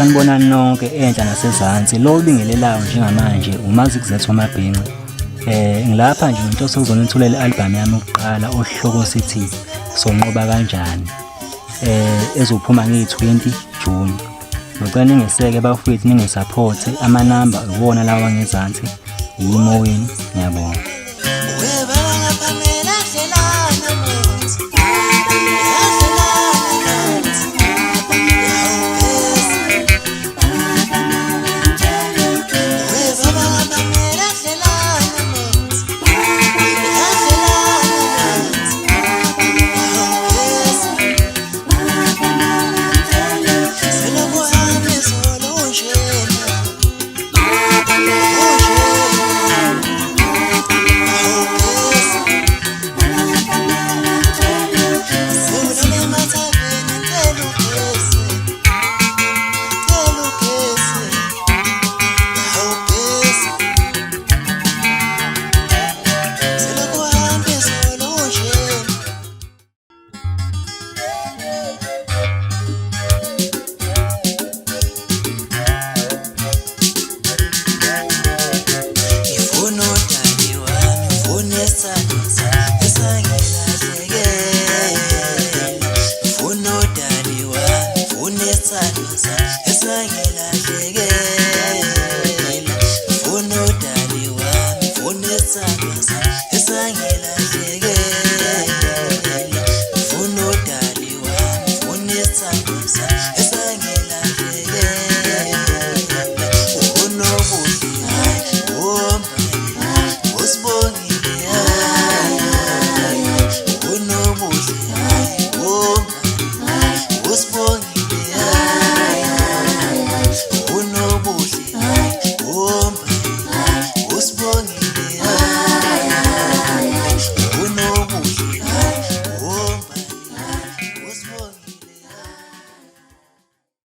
sanibonani nonke enhla nasezansi lo ubingelelayo njengamanje uMaziKZ Mabhinqa. Ngilapha nje into sokuzonithulela i-album yami yokuqala osihloko sithi sonqoba kanjani ezophuma nge-20 June. Ngicela ningeseke bafowethu ningesupport, amanamba iwona lawa ngezansi yimoyeni. Ngiyabonga. Esangela